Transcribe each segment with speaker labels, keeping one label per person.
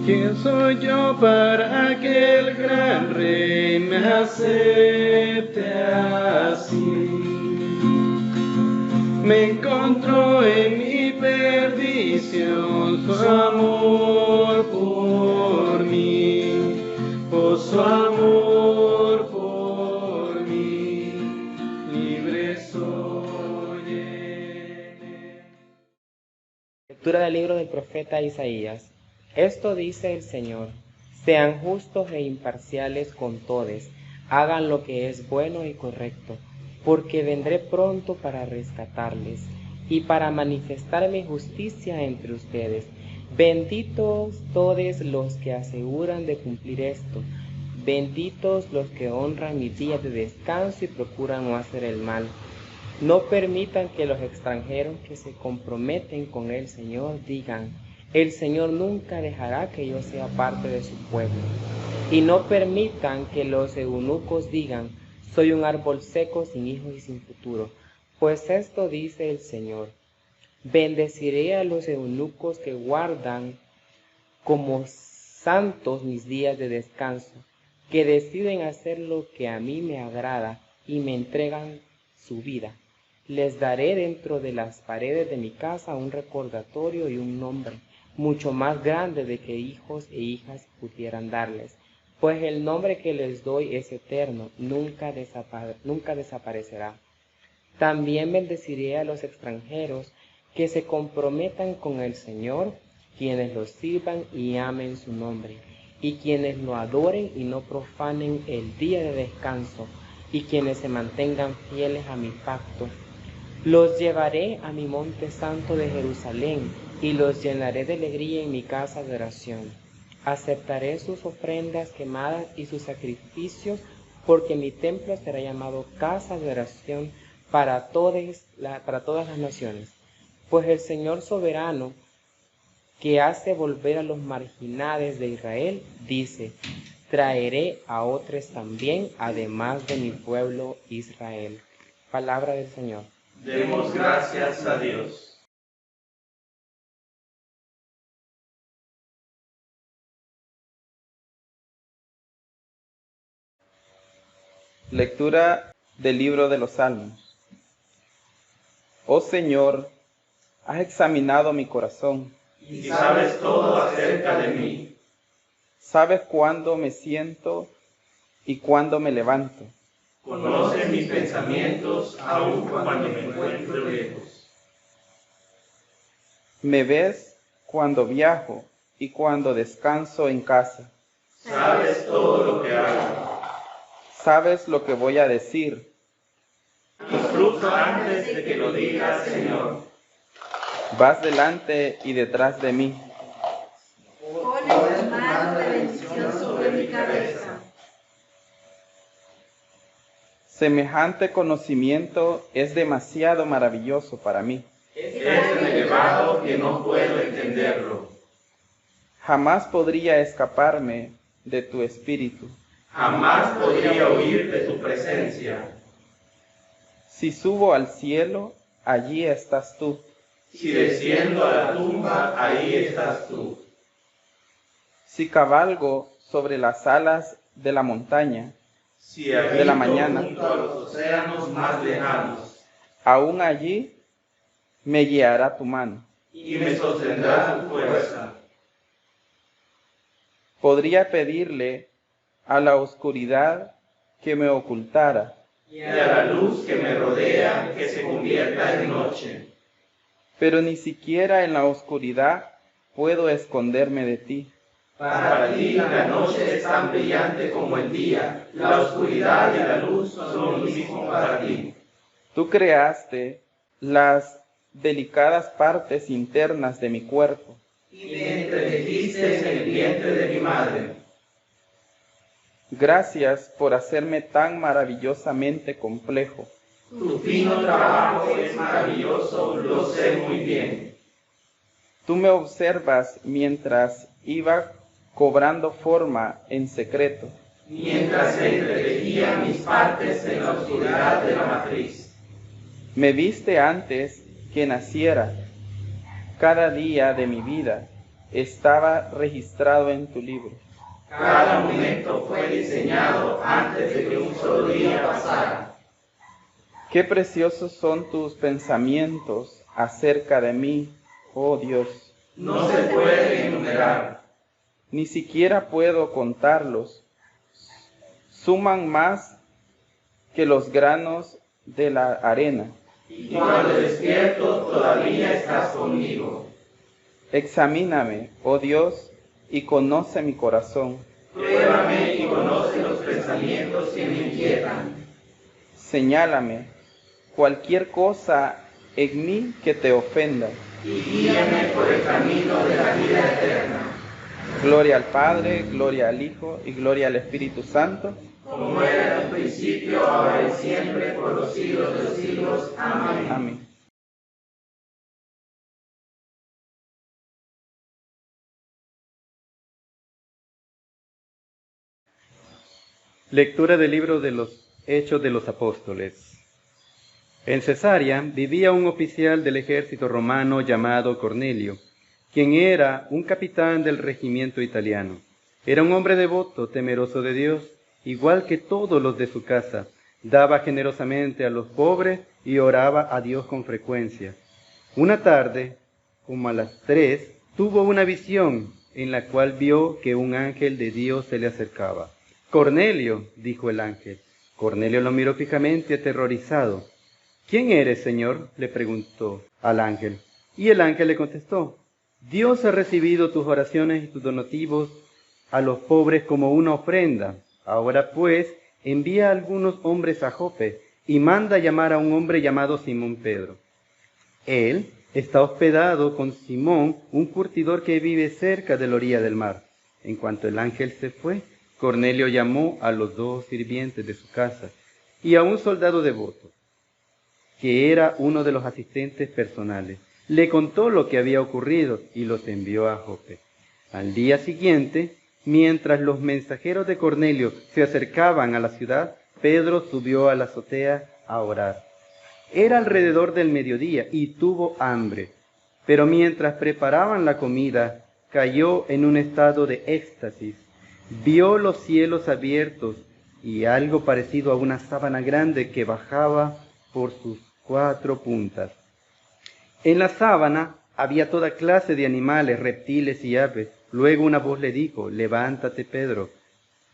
Speaker 1: ¿Quién soy yo para que el gran rey me acepte así? Me encontró en mi perdición su amor por mí, oh su amor por mí, libre soy en él.
Speaker 2: Lectura del libro del profeta Isaías. Esto dice el Señor: sean justos e imparciales con todos, hagan lo que es bueno y correcto, porque vendré pronto para rescatarles y para manifestar mi justicia entre ustedes. Benditos todos los que aseguran de cumplir esto, benditos los que honran mi día de descanso y procuran no hacer el mal. No permitan que los extranjeros que se comprometen con el Señor digan: el Señor nunca dejará que yo sea parte de su pueblo. Y no permitan que los eunucos digan: soy un árbol seco, sin hijos y sin futuro. Pues esto dice el Señor: bendeciré a los eunucos que guardan como santos mis días de descanso, que deciden hacer lo que a mí me agrada y me entregan su vida. Les daré dentro de las paredes de mi casa un recordatorio y un nombre, mucho más grande de que hijos e hijas pudieran darles, pues el nombre que les doy es eterno, nunca desaparecerá. También bendeciré a los extranjeros que se comprometan con el Señor, quienes lo sirvan y amen su nombre, y quienes lo adoren y no profanen el día de descanso, y quienes se mantengan fieles a mi pacto. Los llevaré a mi monte santo de Jerusalén, y los llenaré de alegría en mi casa de oración. Aceptaré sus ofrendas quemadas y sus sacrificios, porque mi templo será llamado casa de oración para todas las naciones. Pues el Señor soberano, que hace volver a los marginados de Israel, dice: traeré a otros también, además de mi pueblo Israel. Palabra del Señor.
Speaker 1: Demos gracias a Dios.
Speaker 3: Lectura del libro de los Salmos. Oh Señor, has examinado mi corazón.
Speaker 1: Y sabes todo acerca de mí.
Speaker 3: Sabes cuándo me siento y cuándo me levanto.
Speaker 1: Conoces mis pensamientos aun cuando me encuentro lejos.
Speaker 3: Me ves cuando viajo y cuando descanso en casa.
Speaker 1: Sabes todo lo que hago.
Speaker 3: Sabes lo que voy a decir.
Speaker 1: Incluso antes de que lo digas, Señor.
Speaker 3: Vas delante y detrás de mí.
Speaker 4: Pones tu mano de bendición sobre mi cabeza.
Speaker 3: Semejante conocimiento es demasiado maravilloso para mí.
Speaker 1: Es tan elevado que no puedo entenderlo.
Speaker 3: Jamás podría escaparme de tu espíritu.
Speaker 1: Jamás podría huir de tu presencia.
Speaker 3: Si subo al cielo, allí estás tú.
Speaker 1: Si desciendo a la tumba, ahí estás tú.
Speaker 3: Si cabalgo sobre las alas de la montaña,
Speaker 1: Si habito
Speaker 3: de la mañana,
Speaker 1: junto a los océanos más lejanos,
Speaker 3: aún allí me guiará tu mano.
Speaker 1: y me sostendrá tu fuerza.
Speaker 3: Podría pedirle a la oscuridad que me ocultara,
Speaker 1: Y a la luz que me rodea, que se convierta en noche.
Speaker 3: pero ni siquiera en la oscuridad puedo esconderme de ti.
Speaker 1: Para ti la noche es tan brillante como el día, la oscuridad y la luz son lo mismo para ti.
Speaker 3: Tú creaste las delicadas partes internas de mi cuerpo.
Speaker 1: Y me entretejiste en el vientre de mi madre.
Speaker 3: Gracias por hacerme tan maravillosamente complejo.
Speaker 1: Tu fino trabajo es maravilloso, lo sé muy bien.
Speaker 3: Tú me observas mientras iba cobrando forma en secreto.
Speaker 1: Mientras se entretejían mis partes en la oscuridad de la matriz.
Speaker 3: Me viste antes que naciera. Cada día de mi vida estaba registrado en tu libro.
Speaker 1: Cada momento fue diseñado antes de que un solo día pasara.
Speaker 3: Qué preciosos son tus pensamientos acerca de mí, oh Dios.
Speaker 1: No se puede enumerar.
Speaker 3: Ni siquiera puedo contarlos. Suman más que los granos de la arena.
Speaker 1: Y cuando despierto todavía estás conmigo.
Speaker 3: Examíname, oh Dios, y conoce mi corazón.
Speaker 1: Pruébame y conoce los pensamientos que me inquietan.
Speaker 3: Señálame cualquier cosa en mí que te ofenda.
Speaker 1: Y guíame por el camino de la vida eterna.
Speaker 3: Gloria al Padre, gloria al Hijo y gloria al Espíritu Santo.
Speaker 1: Como era en un principio, ahora y siempre, por los siglos de los siglos. Amén.
Speaker 3: Amén.
Speaker 5: Lectura del libro de los Hechos de los Apóstoles. En Cesarea vivía un oficial del ejército romano llamado Cornelio, quien era un capitán del regimiento italiano. Era un hombre devoto, temeroso de Dios, igual que todos los de su casa. Daba generosamente a los pobres y oraba a Dios con frecuencia. Una tarde, como a las 3, tuvo una visión en la cual vio que un ángel de Dios se le acercaba. «Cornelio», dijo el ángel. Cornelio lo miró fijamente, aterrorizado. «¿Quién eres, Señor?», le preguntó al ángel. Y el ángel le contestó: «Dios ha recibido tus oraciones y tus donativos a los pobres como una ofrenda. Ahora pues, envía a algunos hombres a Jope y manda llamar a un hombre llamado Simón Pedro. Él está hospedado con Simón, un curtidor que vive cerca de la orilla del mar». En cuanto el ángel se fue, Cornelio llamó a los 2 sirvientes de su casa y a un soldado devoto, que era uno de los asistentes personales. Le contó lo que había ocurrido y los envió a Jope. Al día siguiente, mientras los mensajeros de Cornelio se acercaban a la ciudad, Pedro subió a la azotea a orar. Era alrededor del mediodía y tuvo hambre, pero mientras preparaban la comida, cayó en un estado de éxtasis. Vio los cielos abiertos y algo parecido a una sábana grande que bajaba por sus 4 puntas. En la sábana había toda clase de animales, reptiles y aves. Luego una voz le dijo: «Levántate, Pedro,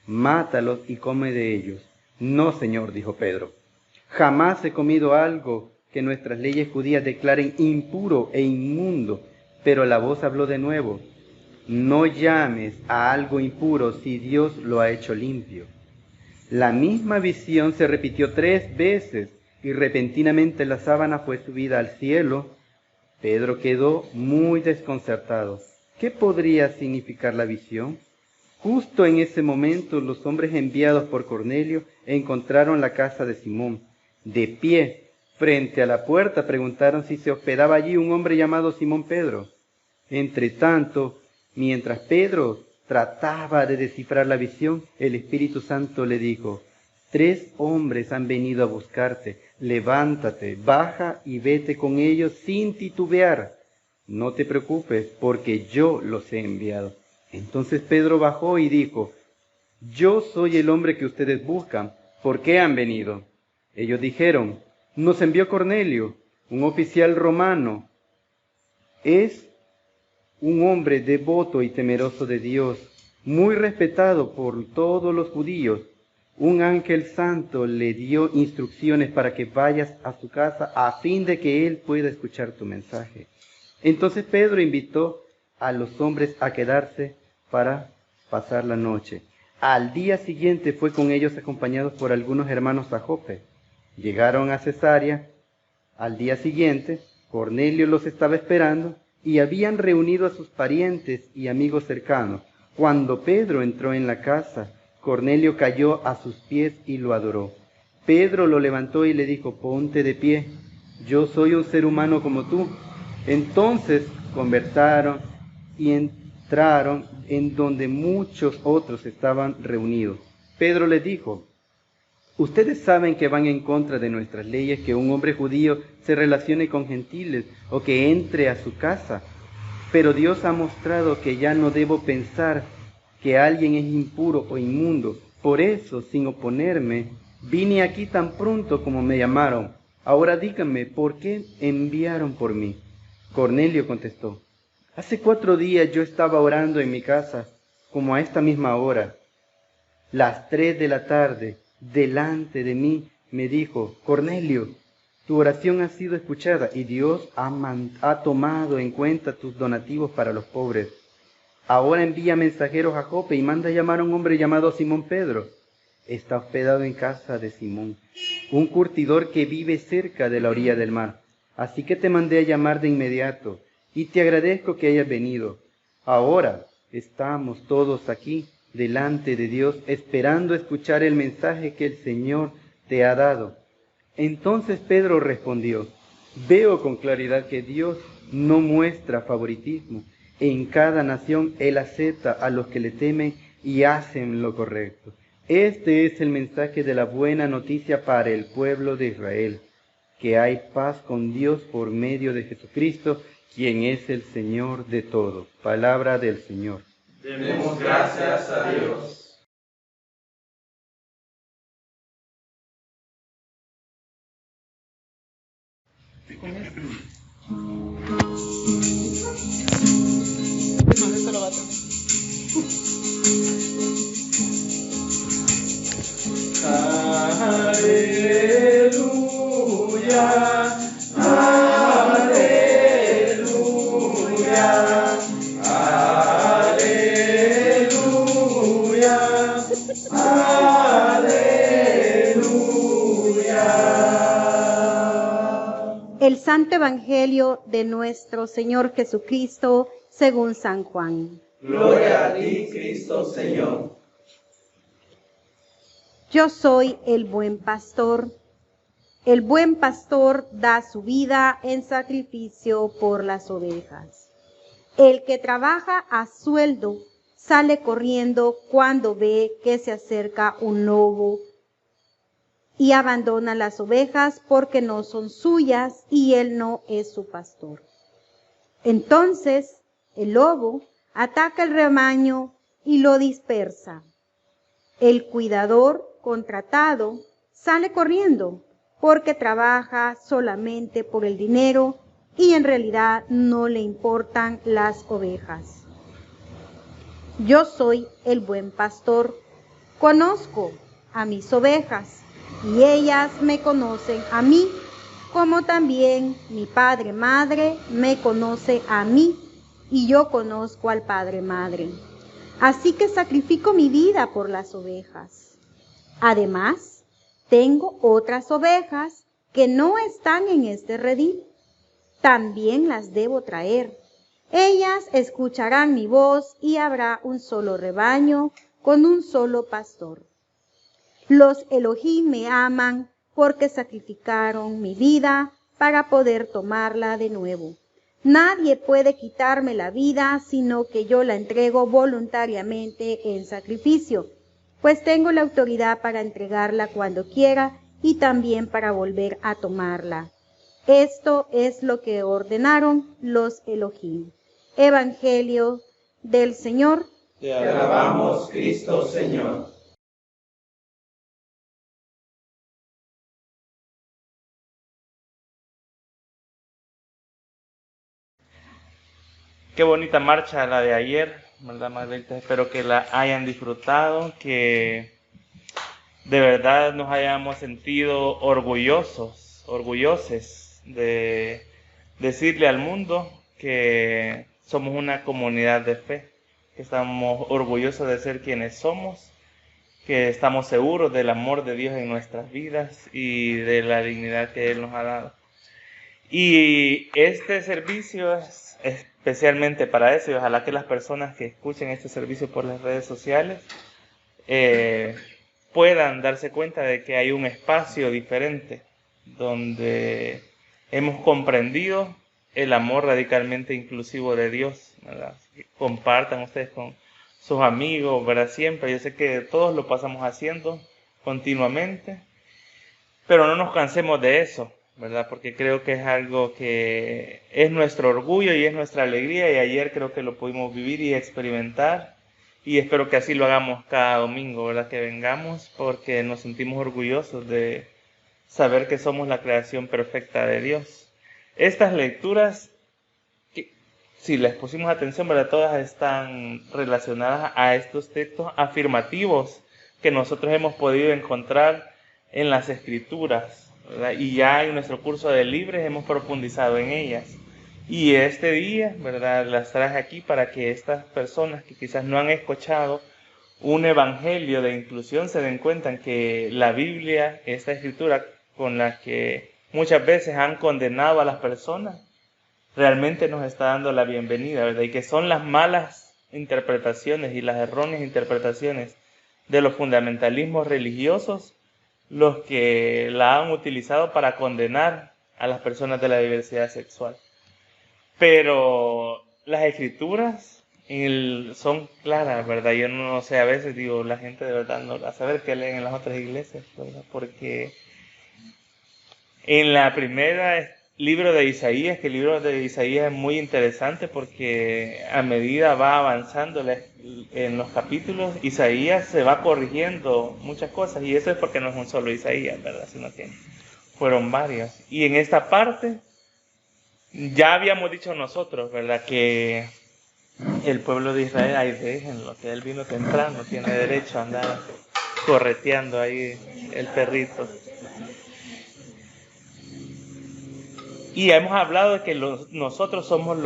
Speaker 5: mátalos y come de ellos». «No, Señor», dijo Pedro, «jamás he comido algo que nuestras leyes judías declaren impuro e inmundo». Pero la voz habló de nuevo: «No llames a algo impuro si Dios lo ha hecho limpio». La misma visión se repitió 3 veces y repentinamente la sábana fue subida al cielo. Pedro quedó muy desconcertado. ¿Qué podría significar la visión? Justo en ese momento los hombres enviados por Cornelio encontraron la casa de Simón. De pie, frente a la puerta, preguntaron si se hospedaba allí un hombre llamado Simón Pedro. Entretanto, mientras Pedro trataba de descifrar la visión, el Espíritu Santo le dijo: «3 hombres han venido a buscarte. Levántate, baja y vete con ellos sin titubear. No te preocupes, porque yo los he enviado». Entonces Pedro bajó y dijo: «Yo soy el hombre que ustedes buscan. ¿Por qué han venido?». Ellos dijeron: «Nos envió Cornelio, un oficial romano. Es un hombre devoto y temeroso de Dios, muy respetado por todos los judíos. Un ángel santo le dio instrucciones para que vayas a su casa a fin de que él pueda escuchar tu mensaje». Entonces Pedro invitó a los hombres a quedarse para pasar la noche. Al día siguiente fue con ellos acompañados por algunos hermanos a Jope. Llegaron a Cesarea. Al día siguiente, Cornelio los estaba esperando y habían reunido a sus parientes y amigos cercanos. Cuando Pedro entró en la casa, Cornelio cayó a sus pies y lo adoró. Pedro lo levantó y le dijo: «Ponte de pie, yo soy un ser humano como tú». Entonces conversaron y entraron en donde muchos otros estaban reunidos. Pedro les dijo: «Ustedes saben que van en contra de nuestras leyes que un hombre judío se relacione con gentiles o que entre a su casa. pero Dios ha mostrado que ya no debo pensar que alguien es impuro o inmundo. Por eso, sin oponerme, vine aquí tan pronto como me llamaron. Ahora díganme, ¿por qué enviaron por mí? Cornelio contestó: hace 4 días yo estaba orando en mi casa, como a esta misma hora. Las 3 de la tarde, delante de mí, me dijo: Cornelio, tu oración ha sido escuchada y Dios ha tomado en cuenta tus donativos para los pobres. Ahora envía mensajeros a Jope y manda llamar a un hombre llamado Simón Pedro. Está hospedado en casa de Simón, un curtidor que vive cerca de la orilla del mar. Así que te mandé a llamar de inmediato y te agradezco que hayas venido. Ahora estamos todos aquí delante de Dios esperando escuchar el mensaje que el Señor te ha dado. Entonces Pedro respondió: veo con claridad que Dios no muestra favoritismo. En cada nación Él acepta a los que le temen y hacen lo correcto. Este es el mensaje de la buena noticia para el pueblo de Israel, que hay paz con Dios por medio de Jesucristo, quien es el Señor de todos. Palabra del Señor.
Speaker 1: Demos gracias a Dios. Aleluya, aleluya, aleluya, aleluya.
Speaker 4: El Santo Evangelio de nuestro Señor Jesucristo según San Juan.
Speaker 1: Gloria a ti, Cristo Señor.
Speaker 4: Yo soy el buen pastor. El buen pastor da su vida en sacrificio por las ovejas. El que trabaja a sueldo sale corriendo cuando ve que se acerca un lobo y abandona las ovejas porque no son suyas y él no es su pastor. Entonces el lobo ataca el rebaño y lo dispersa. El cuidador contratado sale corriendo porque trabaja solamente por el dinero y en realidad no le importan las ovejas. Yo soy el buen pastor, conozco a mis ovejas y ellas me conocen a mí, como también mi padre madre me conoce a mí y yo conozco al padre madre. Así que sacrifico mi vida por las ovejas. Además, tengo otras ovejas que no están en este redil. También las debo traer. Ellas escucharán mi voz y habrá un solo rebaño con un solo pastor. Los Elohim me aman porque sacrificaron mi vida para poder tomarla de nuevo. Nadie puede quitarme la vida, sino que yo la entrego voluntariamente en sacrificio, pues tengo la autoridad para entregarla cuando quiera y también para volver a tomarla. Esto es lo que ordenaron los Elohim. Evangelio del Señor.
Speaker 1: Te alabamos, Cristo Señor.
Speaker 6: Qué bonita marcha la de ayer, ¿verdad, Margarita? Espero que la hayan disfrutado, que de verdad nos hayamos sentido orgullosos de decirle al mundo que somos una comunidad de fe, que estamos orgullosos de ser quienes somos, que estamos seguros del amor de Dios en nuestras vidas y de la dignidad que Él nos ha dado. Y este servicio es especialmente para eso, y ojalá que las personas que escuchen este servicio por las redes sociales puedan darse cuenta de que hay un espacio diferente donde hemos comprendido el amor radicalmente inclusivo de Dios, ¿verdad? Compartan ustedes con sus amigos, ¿verdad? Siempre, yo sé que todos lo pasamos haciendo continuamente, pero no nos cansemos de eso, ¿verdad? Porque creo que es algo que es nuestro orgullo y es nuestra alegría, y ayer creo que lo pudimos vivir y experimentar, y espero que así lo hagamos cada domingo, ¿verdad? Que vengamos porque nos sentimos orgullosos de saber que somos la creación perfecta de Dios. Estas lecturas, si les pusimos atención, ¿verdad? Todas están relacionadas a estos textos afirmativos que nosotros hemos podido encontrar en las Escrituras, ¿verdad? Y ya en nuestro curso de Libres hemos profundizado en ellas. Y este día, ¿verdad? Las traje aquí para que estas personas que quizás no han escuchado un evangelio de inclusión se den cuenta que la Biblia, esta escritura con la que muchas veces han condenado a las personas, realmente nos está dando la bienvenida, ¿verdad? Y que son las malas interpretaciones y las erróneas interpretaciones de los fundamentalismos religiosos los que la han utilizado para condenar a las personas de la diversidad sexual. Pero las escrituras son claras, ¿verdad? Yo no sé, a veces digo, la gente de verdad no a saber qué leen en las otras iglesias, ¿verdad? Porque en la primera libro de Isaías, que el libro de Isaías es muy interesante porque a medida va avanzando en los capítulos, Isaías se va corrigiendo muchas cosas, y eso es porque no es un solo Isaías, ¿verdad? Sino que fueron varios. Y en esta parte ya habíamos dicho nosotros, ¿verdad? Que el pueblo de Israel, ahí déjenlo, que él vino temprano, tiene derecho a andar correteando ahí el perrito. Y hemos hablado de que nosotros somos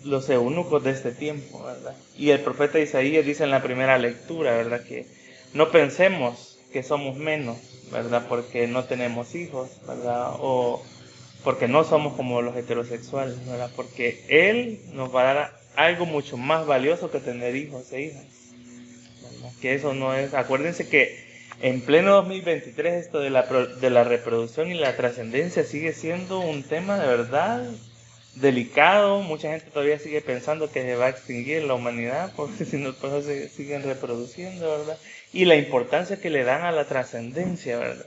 Speaker 6: los eunucos de este tiempo, ¿verdad? Y el profeta Isaías dice en la primera lectura, ¿verdad? Que no pensemos que somos menos, ¿verdad? Porque no tenemos hijos, ¿verdad? O porque no somos como los heterosexuales, ¿verdad? Porque Él nos va a dar algo mucho más valioso que tener hijos e hijas, ¿verdad? Que eso no es... Acuérdense que en pleno 2023 esto de la reproducción y la trascendencia sigue siendo un tema de verdad delicado. Mucha gente todavía sigue pensando que se va a extinguir la humanidad porque si no, pues se siguen reproduciendo, ¿verdad? Y la importancia que le dan a la trascendencia, ¿verdad?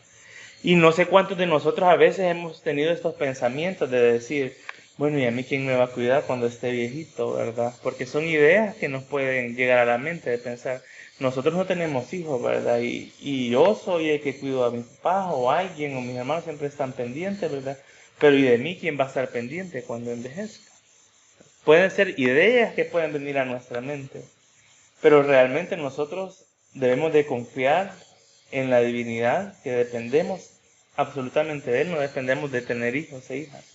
Speaker 6: Y no sé cuántos de nosotros a veces hemos tenido estos pensamientos de decir, bueno, ¿y a mí quién me va a cuidar cuando esté viejito, verdad? Porque son ideas que nos pueden llegar a la mente de pensar, nosotros no tenemos hijos, ¿verdad? Y yo soy el que cuido a mis papás o alguien o mis hermanos siempre están pendientes, ¿verdad? Pero ¿y de mí quién va a estar pendiente cuando envejezca? Pueden ser ideas que pueden venir a nuestra mente, pero realmente nosotros debemos de confiar en la divinidad, que dependemos absolutamente de Él, no dependemos de tener hijos e hijas.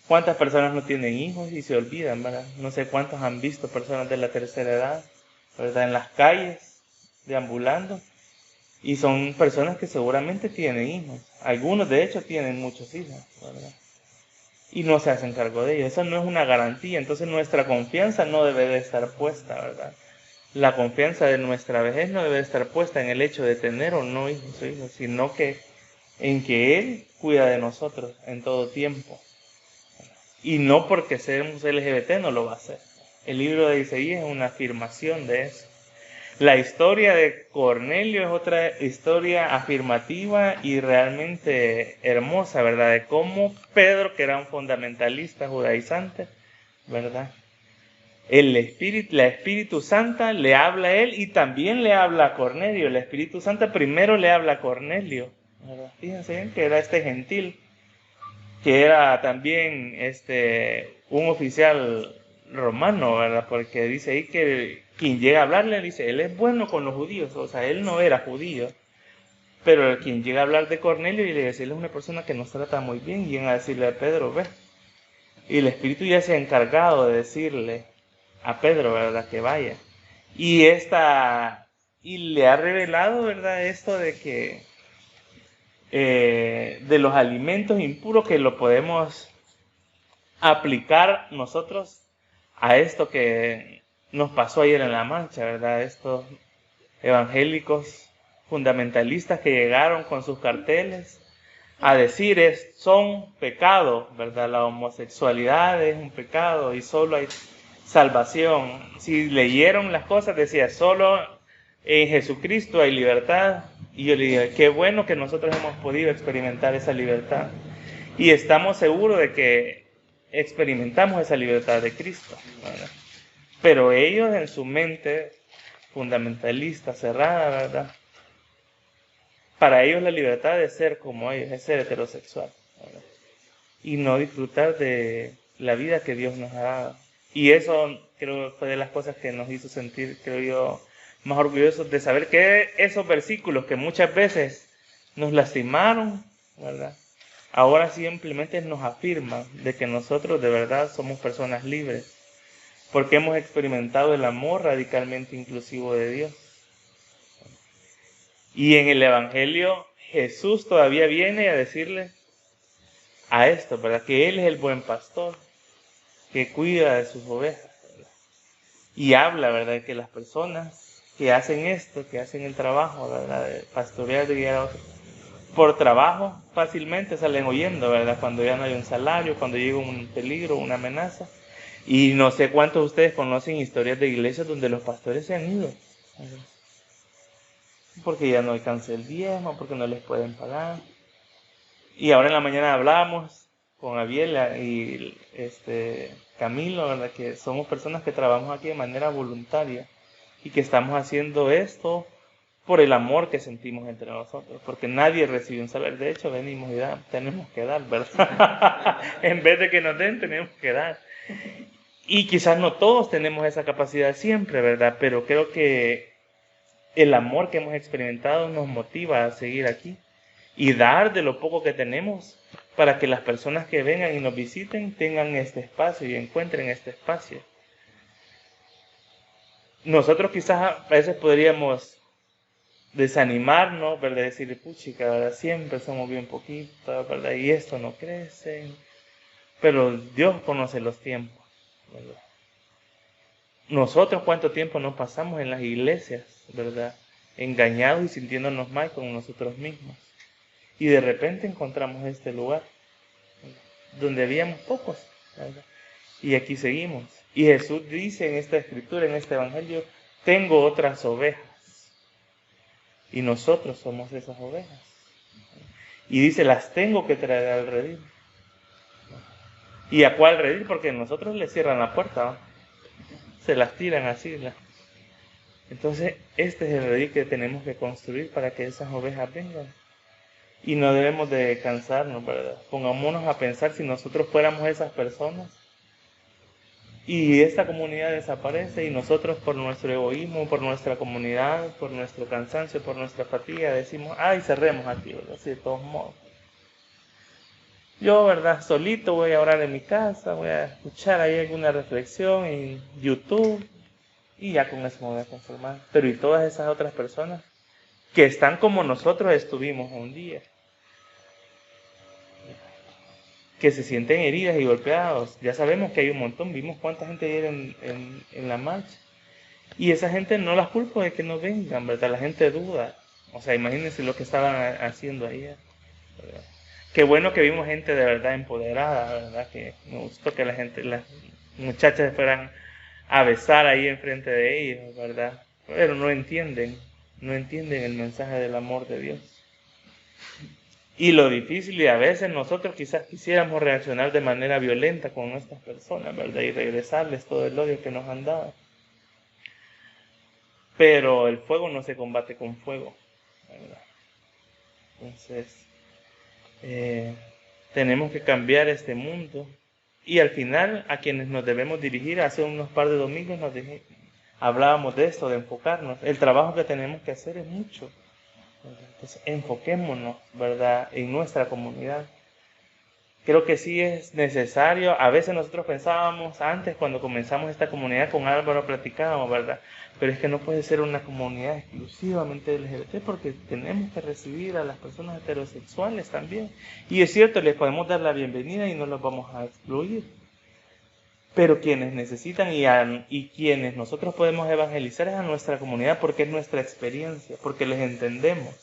Speaker 6: ¿Cuántas personas no tienen hijos y se olvidan, verdad? No sé cuántos han visto personas de la tercera edad, ¿verdad? En las calles, deambulando, y son personas que seguramente tienen hijos. Algunos, de hecho, tienen muchos hijos, ¿verdad? Y no se hacen cargo de ellos. Eso no es una garantía. Entonces nuestra confianza no debe de estar puesta, ¿verdad? La confianza de nuestra vejez no debe estar puesta en el hecho de tener o no hijos o hijas, sino que en que Él cuida de nosotros en todo tiempo. Y no porque seamos LGBT no lo va a hacer. El libro de Isaías es una afirmación de eso. La historia de Cornelio es otra historia afirmativa y realmente hermosa, ¿verdad? De cómo Pedro, que era un fundamentalista judaizante, ¿verdad? La Espíritu Santa le habla a él y también le habla a Cornelio. La Espíritu Santa primero le habla a Cornelio, ¿verdad? Fíjense bien que era este gentil, que era también un oficial romano, ¿verdad? Porque dice ahí que quien llega a hablarle, dice, él es bueno con los judíos, o sea, él no era judío. Pero quien llega a hablar de Cornelio y le dice, él es una persona que nos trata muy bien, y viene a decirle a Pedro, ve. Y el Espíritu ya se ha encargado de decirle a Pedro, ¿verdad? Que vaya. Y le ha revelado, ¿verdad? Esto de que de los alimentos impuros que lo podemos aplicar nosotros a esto que nos pasó ayer en La Mancha, ¿verdad? Estos evangélicos fundamentalistas que llegaron con sus carteles a decir son pecado, ¿verdad? La homosexualidad es un pecado y solo hay salvación. Si leyeron las cosas decía solo en Jesucristo hay libertad. Y yo le dije, qué bueno que nosotros hemos podido experimentar esa libertad. Y estamos seguros de que experimentamos esa libertad de Cristo, ¿verdad? Pero ellos en su mente fundamentalista, cerrada, ¿verdad? Para ellos la libertad de ser como ellos es ser heterosexual, ¿verdad? Y no disfrutar de la vida que Dios nos ha dado. Y eso creo fue de las cosas que nos hizo sentir, creo yo, más orgullosos de saber que esos versículos que muchas veces nos lastimaron, ¿verdad? Ahora simplemente nos afirman de que nosotros de verdad somos personas libres, porque hemos experimentado el amor radicalmente inclusivo de Dios. Y en el Evangelio Jesús todavía viene a decirle a esto, ¿verdad? Que Él es el buen pastor, que cuida de sus ovejas, ¿verdad? Y habla, ¿verdad? De que las personas que hacen esto, que hacen el trabajo, ¿verdad? De pastorear, de guiar a otros, por trabajo fácilmente salen huyendo, ¿verdad? Cuando ya no hay un salario, cuando llega un peligro, una amenaza. Y no sé cuántos de ustedes conocen historias de iglesias donde los pastores se han ido, ¿verdad? Porque ya no alcanza el diezmo, porque no les pueden pagar. Y ahora en la mañana hablamos con Abiela y Camilo, ¿verdad? Que somos personas que trabajamos aquí de manera voluntaria y que estamos haciendo esto por el amor que sentimos entre nosotros, porque nadie recibe un salario. De hecho, venimos y tenemos que dar, ¿verdad? En vez de que nos den, tenemos que dar. Y quizás no todos tenemos esa capacidad siempre, ¿verdad? Pero creo que el amor que hemos experimentado nos motiva a seguir aquí y dar de lo poco que tenemos para que las personas que vengan y nos visiten tengan este espacio y encuentren este espacio. Nosotros quizás a veces podríamos desanimarnos, ¿verdad? Decir, puchica, ¿verdad? Siempre somos bien poquitos, ¿verdad? Y esto no crece. Pero Dios conoce los tiempos, ¿verdad? Nosotros cuánto tiempo nos pasamos en las iglesias, ¿verdad? Engañados y sintiéndonos mal con nosotros mismos. Y de repente encontramos este lugar, ¿verdad? Donde habíamos pocos, ¿verdad? Y aquí seguimos. Y Jesús dice en esta escritura, en este evangelio, tengo otras ovejas. Y nosotros somos esas ovejas. Y dice, las tengo que traer al redil. ¿Y a cuál redil? Porque nosotros le cierran la puerta, ¿no? Se las tiran así. Entonces, este es el redil que tenemos que construir para que esas ovejas vengan. Y no debemos de cansarnos, ¿verdad? Pongámonos a pensar si nosotros fuéramos esas personas y esta comunidad desaparece y nosotros por nuestro egoísmo, por nuestra comunidad, por nuestro cansancio, por nuestra fatiga, decimos, ay, cerremos aquí, ¿verdad? Así de todos modos. Yo, ¿verdad? Solito voy a orar en mi casa, voy a escuchar ahí alguna reflexión en YouTube y ya con eso me voy a conformar. Pero ¿y todas esas otras personas que están como nosotros estuvimos un día? Que se sienten heridas y golpeados. Ya sabemos que hay un montón, vimos cuánta gente hay en la marcha. Y esa gente no las culpo de que no vengan, ¿verdad? La gente duda. O sea, imagínense lo que estaban haciendo ahí, ¿verdad? Qué bueno que vimos gente de verdad empoderada, ¿verdad? Que me gustó que las muchachas se fueran a besar ahí enfrente de ellos, ¿verdad? Pero no entienden el mensaje del amor de Dios. Y lo difícil, y a veces nosotros quizás quisiéramos reaccionar de manera violenta con nuestras personas, ¿verdad? Y regresarles todo el odio que nos han dado. Pero el fuego no se combate con fuego, ¿verdad? Entonces, tenemos que cambiar este mundo. Y al final, a quienes nos debemos dirigir, hace unos par de domingos hablábamos de esto, de enfocarnos. El trabajo que tenemos que hacer es mucho. Entonces, enfoquémonos, ¿verdad?, en nuestra comunidad. Creo que sí es necesario. A veces nosotros pensábamos antes, cuando comenzamos esta comunidad con Álvaro, platicábamos, ¿verdad? Pero es que no puede ser una comunidad exclusivamente LGBT porque tenemos que recibir a las personas heterosexuales también. Y es cierto, les podemos dar la bienvenida y no los vamos a excluir. Pero quienes necesitan y quienes nosotros podemos evangelizar es a nuestra comunidad porque es nuestra experiencia, porque les entendemos.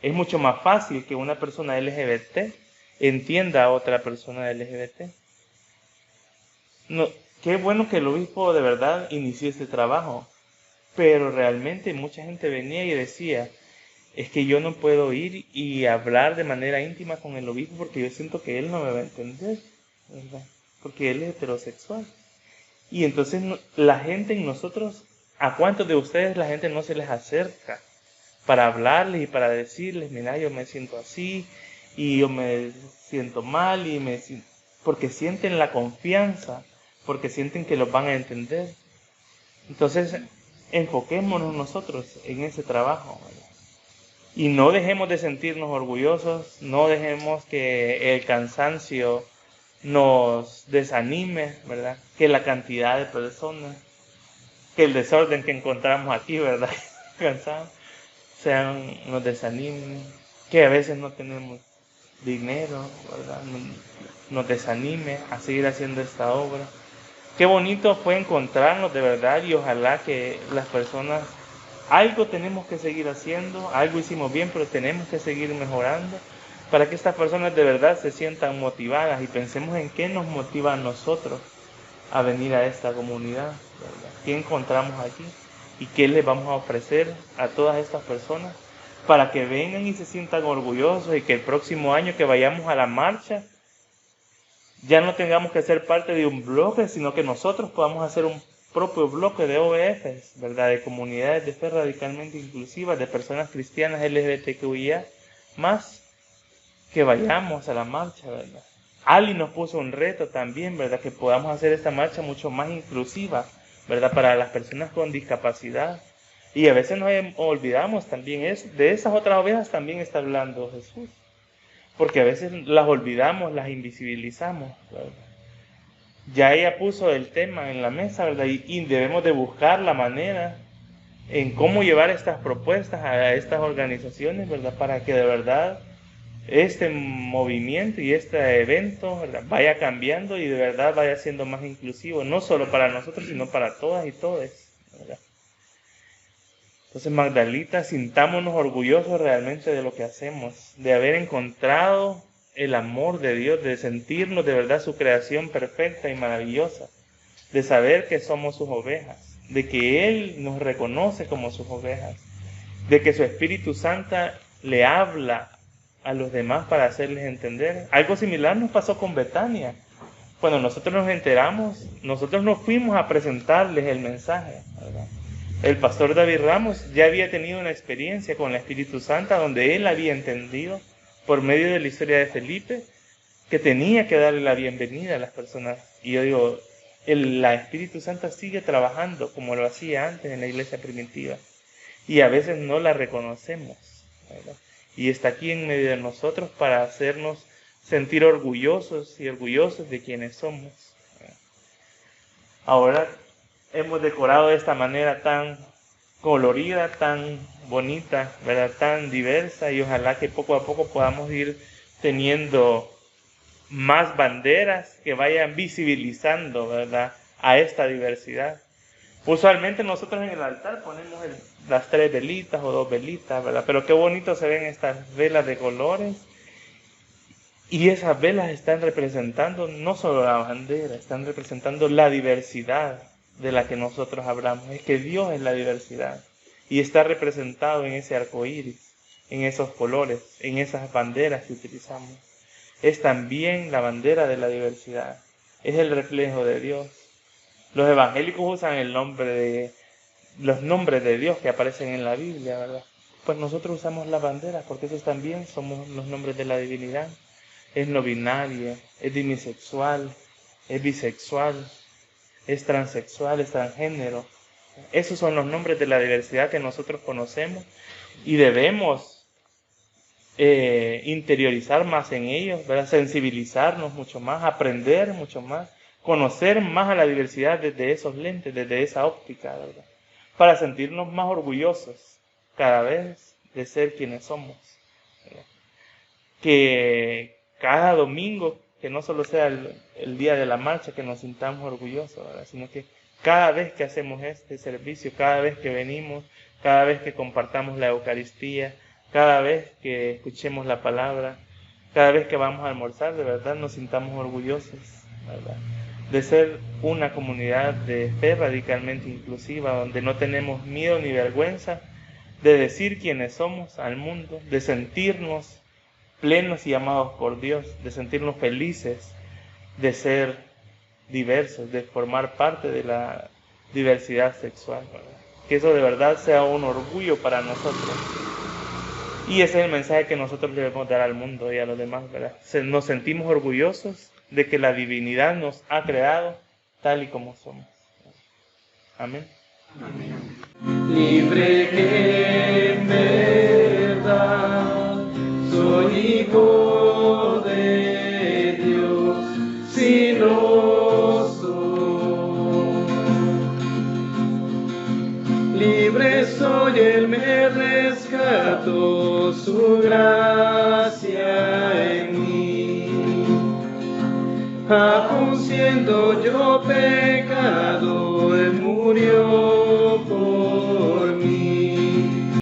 Speaker 6: Es mucho más fácil que una persona LGBT entienda a otra persona LGBT. No, qué bueno que el obispo de verdad inició este trabajo, pero realmente mucha gente venía y decía, es que yo no puedo ir y hablar de manera íntima con el obispo porque yo siento que él no me va a entender, ¿verdad? Porque él es heterosexual. Y entonces la gente en nosotros, ¿a cuántos de ustedes la gente no se les acerca para hablarles y para decirles, mira, yo me siento así y yo me siento mal porque sienten la confianza, porque sienten que los van a entender? Entonces, enfoquémonos nosotros en ese trabajo, ¿verdad? Y no dejemos de sentirnos orgullosos, no dejemos que el cansancio nos desanime, ¿verdad? Que la cantidad de personas, que el desorden que encontramos aquí, ¿verdad? Cansados, nos desanimen, que a veces no tenemos dinero, ¿verdad? Nos desanime a seguir haciendo esta obra. Qué bonito fue encontrarnos de verdad y ojalá que las personas, algo tenemos que seguir haciendo, algo hicimos bien, pero tenemos que seguir mejorando para que estas personas de verdad se sientan motivadas y pensemos en qué nos motiva a nosotros a venir a esta comunidad, ¿verdad? ¿Qué encontramos aquí? ¿Y qué les vamos a ofrecer a todas estas personas para que vengan y se sientan orgullosos y que el próximo año que vayamos a la marcha ya no tengamos que ser parte de un bloque, sino que nosotros podamos hacer un propio bloque de OBFs, ¿verdad? De comunidades de fe radicalmente inclusivas, de personas cristianas LGBTQIA+, que vayamos a la marcha, ¿verdad? Ali nos puso un reto también, ¿verdad? Que podamos hacer esta marcha mucho más inclusiva, ¿verdad? Para las personas con discapacidad. Y a veces nos olvidamos también de esas otras ovejas también está hablando Jesús. Porque a veces las olvidamos, las invisibilizamos, ¿verdad? Ya ella puso el tema en la mesa, ¿verdad? Y debemos de buscar la manera en cómo llevar estas propuestas a estas organizaciones, ¿verdad? Para que de verdad este movimiento y este evento, ¿verdad?, vaya cambiando y de verdad vaya siendo más inclusivo, no solo para nosotros, sino para todas y todos, ¿verdad? Entonces, Magdalita, sintámonos orgullosos realmente de lo que hacemos, de haber encontrado el amor de Dios, de sentirnos de verdad su creación perfecta y maravillosa, de saber que somos sus ovejas, de que Él nos reconoce como sus ovejas, de que su Espíritu Santo le habla a los demás para hacerles entender. Algo similar nos pasó con Betania. Cuando nosotros nos enteramos, nosotros nos fuimos a presentarles el mensaje, ¿verdad? El pastor David Ramos ya había tenido una experiencia con el Espíritu Santo donde él había entendido por medio de la historia de Felipe que tenía que darle la bienvenida a las personas. Y yo digo, la Espíritu Santo sigue trabajando como lo hacía antes en la iglesia primitiva y a veces no la reconocemos, ¿verdad? Y está aquí en medio de nosotros para hacernos sentir orgullosos y orgullosos de quienes somos. Ahora hemos decorado de esta manera tan colorida, tan bonita, ¿verdad?, tan diversa, y ojalá que poco a poco podamos ir teniendo más banderas que vayan visibilizando, ¿verdad?, a esta diversidad. Usualmente nosotros en el altar ponemos las 3 velitas o 2 velitas, ¿verdad? Pero qué bonito se ven estas velas de colores. Y esas velas están representando no solo la bandera, están representando la diversidad de la que nosotros hablamos. Es que Dios es la diversidad y está representado en ese arco iris, en esos colores, en esas banderas que utilizamos. Es también la bandera de la diversidad, es el reflejo de Dios. Los evangélicos usan los nombres de Dios que aparecen en la Biblia, ¿verdad? Pues nosotros usamos las banderas porque esos también somos los nombres de la divinidad. Es no binaria, es demisexual, es bisexual, es transexual, es transgénero. Esos son los nombres de la diversidad que nosotros conocemos y debemos interiorizar más en ellos, ¿verdad? Sensibilizarnos mucho más, aprender mucho más, conocer más a la diversidad desde esos lentes, desde esa óptica, ¿verdad?, para sentirnos más orgullosos cada vez de ser quienes somos, ¿verdad? Que cada domingo, que no solo sea el día de la marcha, que nos sintamos orgullosos, ¿verdad?, sino que cada vez que hacemos este servicio, cada vez que venimos, cada vez que compartamos la Eucaristía, cada vez que escuchemos la palabra, cada vez que vamos a almorzar, de verdad nos sintamos orgullosos, ¿verdad?, de ser una comunidad de fe radicalmente inclusiva, donde no tenemos miedo ni vergüenza de decir quiénes somos al mundo, de sentirnos plenos y amados por Dios, de sentirnos felices, de ser diversos, de formar parte de la diversidad sexual, ¿verdad? Que eso de verdad sea un orgullo para nosotros. Y ese es el mensaje que nosotros debemos dar al mundo y a los demás, ¿verdad? Nos sentimos orgullosos de que la divinidad nos ha creado tal y como somos. Amén.
Speaker 1: Libre en verdad, soy hijo de Dios, si no soy. Libre soy, Él me rescató, su gracia en mí. Aun siendo yo pecador,